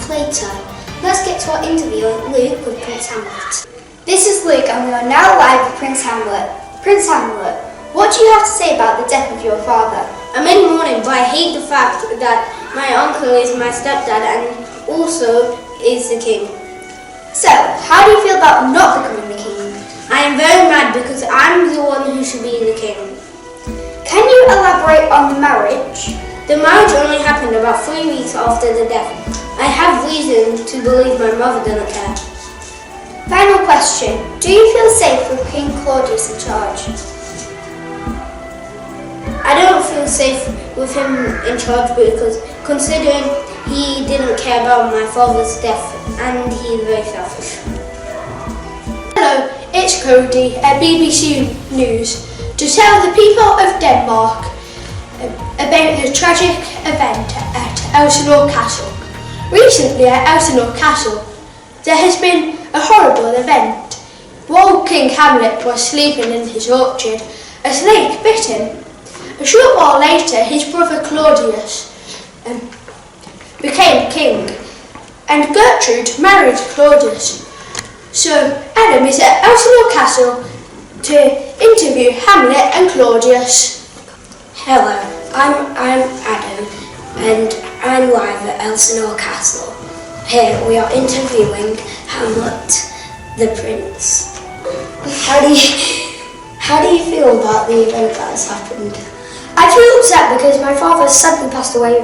months later. Let's get to our interview with Luke with Prince Hamlet. This is Luke and we are now live with Prince Hamlet. Prince Hamlet, what do you have to say about the death of your father? I'm in mourning, but I hate the fact that my uncle is my stepdad and also is the king. So, how do you feel about not becoming the king? I am very mad because I'm the one who should be the king. Can you elaborate on the marriage? The marriage only happened about 3 weeks after the death. I have reason to believe my mother doesn't care. Final question. Do you feel safe with King Claudius in charge? I don't feel safe with him in charge because considering he didn't care about my father's death and he's very selfish. Hello, it's Cody at BBC News to tell the people of Denmark about the tragic event at Elsinore Castle. Recently at Elsinore Castle, there has been a horrible event. While King Hamlet was sleeping in his orchard, a snake bit him. A short while later, his brother Claudius became king, and Gertrude married Claudius. So Adam is at Elsinore Castle to interview Hamlet and Claudius. Hello, I'm Adam and I'm live at Elsinore Castle. Here we are interviewing Hamlet, the Prince. How do you feel about the event that has happened? I feel upset because my father suddenly passed away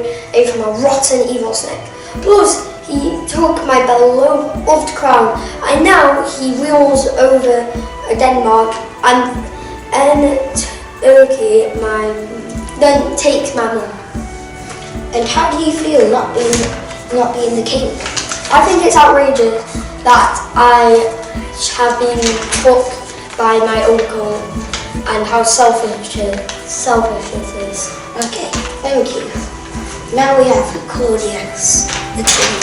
from a rotten evil snake. Plus, he took my beloved crown and now he rules over Denmark and Turkey then takes my mum. And how do you feel not being the king? I think it's outrageous that I have been took by my uncle and how selfish it is. Okay, thank you. Now we have Claudius, the king.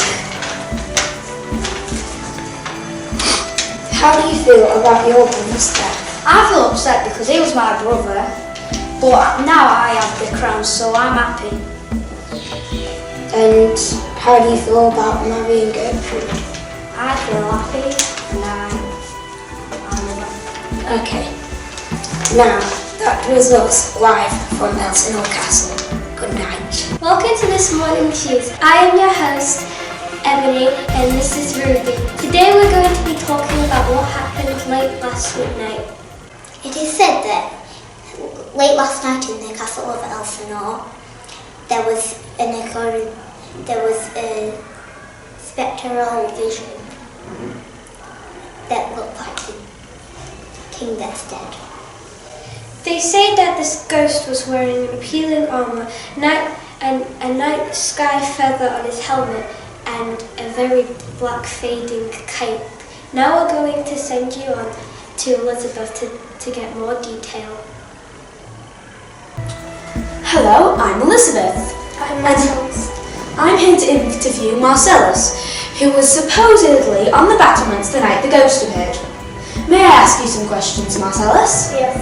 How do you feel about your brother's death? I feel upset because he was my brother, but now I have the crown, so I'm happy. And how do you feel about marrying Gertrude? I feel happy and I'm happy. Okay. Now, that was us live from Elsinore Castle. Good night. Welcome to This Morning's News. I am your host, Ebony, and this is Ruby. Today we're going to be talking about what happened late last night. It is said that late last night in the castle of Elsinore, there was a spectral vision that looked like the king that's dead. They say that this ghost was wearing an appealing armour, a night sky feather on his helmet, and a very black fading cape. Now we're going to send you on to Elizabeth to get more detail. Hello, I'm Elizabeth. I'm Marcellus. I'm here to interview Marcellus, who was supposedly on the battlements the night the ghost appeared. May I ask you some questions, Marcellus? Yes.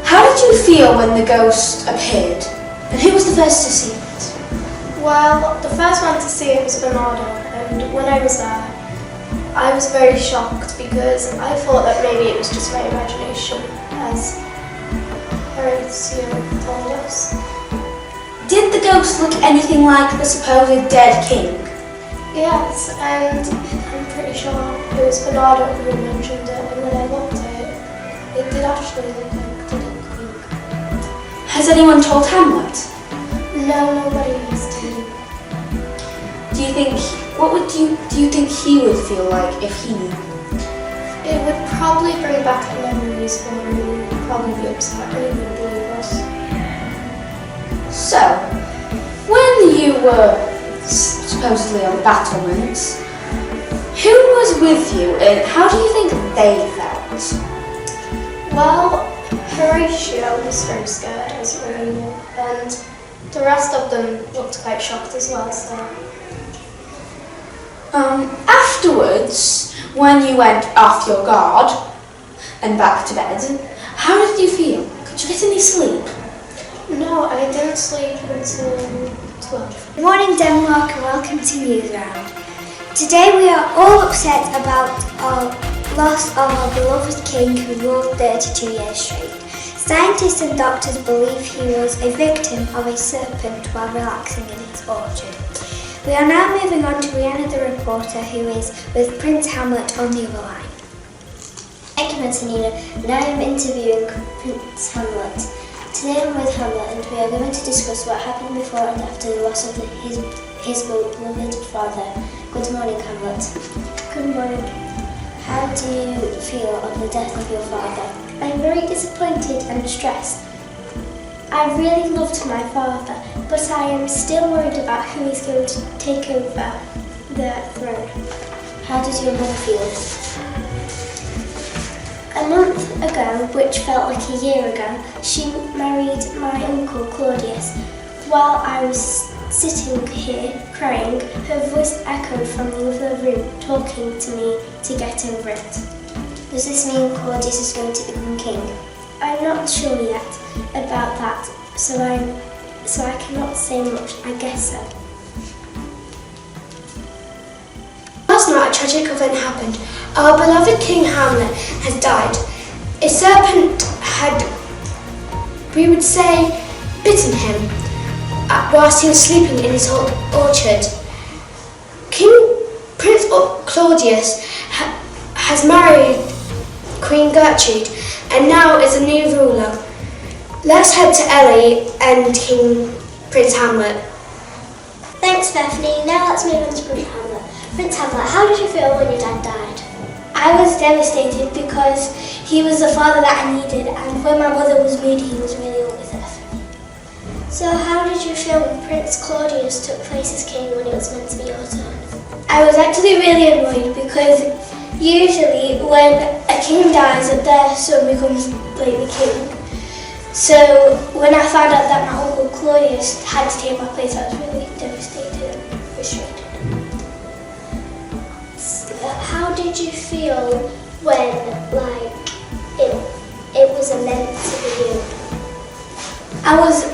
How did you feel when the ghost appeared? And who was the first to see it? Well, the first one to see it was Bernardo, and when I was there, I was very shocked because I thought that maybe it was just my imagination, as Horatio told us. Did the ghost look anything like the supposed dead king? Yes, and I'm pretty sure it was Bernardo who mentioned it, and when I looked at it, it did actually look like the dead king. Has anyone told Hamlet? No, nobody has to. Do you think he would feel like if he knew? It would probably bring back memories for him, and he would probably be upset, and he wouldn't believe us. So, when you were supposedly on the battlements, who was with you and how do you think they felt? Well, Horatio was very scared, as we knew, and the rest of them looked quite shocked as well, so... Afterwards, when you went off your guard and back to bed, how did you feel? Could you get any sleep? No, I didn't sleep until It's wonderful. Good morning, Denmark, and welcome to News Round. Today we are all upset about our loss of our beloved king who ruled 32 years straight. Scientists and doctors believe he was a victim of a serpent while relaxing in his orchard. We are now moving on to Rihanna the reporter, who is with Prince Hamlet on the other line. Thank you, Antonina. Now I am interviewing Prince Hamlet. Today I'm with Hamlet and we are going to discuss what happened before and after the loss of his beloved father. Good morning, Hamlet. Good morning. How do you feel of the death of your father? I'm very disappointed and stressed. I really loved my father, but I am still worried about who is going to take over the throne. How did your mother feel? A month ago, which felt like a year ago, she married my uncle Claudius. While I was sitting here crying, her voice echoed from the other room, talking to me to get over it. Does this mean Claudius is going to become king? I'm not sure yet about that, so I cannot say much. I guess so. Last night a tragic event happened. Our beloved King Hamlet has died. A serpent had, we would say, bitten him whilst he was sleeping in his orchard. Prince Claudius has married Queen Gertrude and now is a new ruler. Let's head to Ellie and Prince Hamlet. Thanks, Bethany. Now let's move on to Prince Hamlet. Prince Hamlet, how did you feel when your dad died? I was devastated because he was the father that I needed, and when my mother was moody, he was really always there for me. So how did you feel when Prince Claudius took place as king when it was meant to be your turn? I was actually really annoyed because usually when a king dies, their son becomes like the king. So when I found out that my uncle Claudius had to take my place, I was really devastated and frustrated. How did you feel when it was meant to be you? I was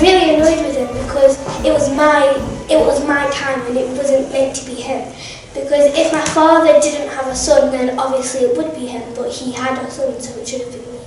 really annoyed with him because it was my time and it wasn't meant to be him. Because if my father didn't have a son, then obviously it would be him, but he had a son, so it should have been me.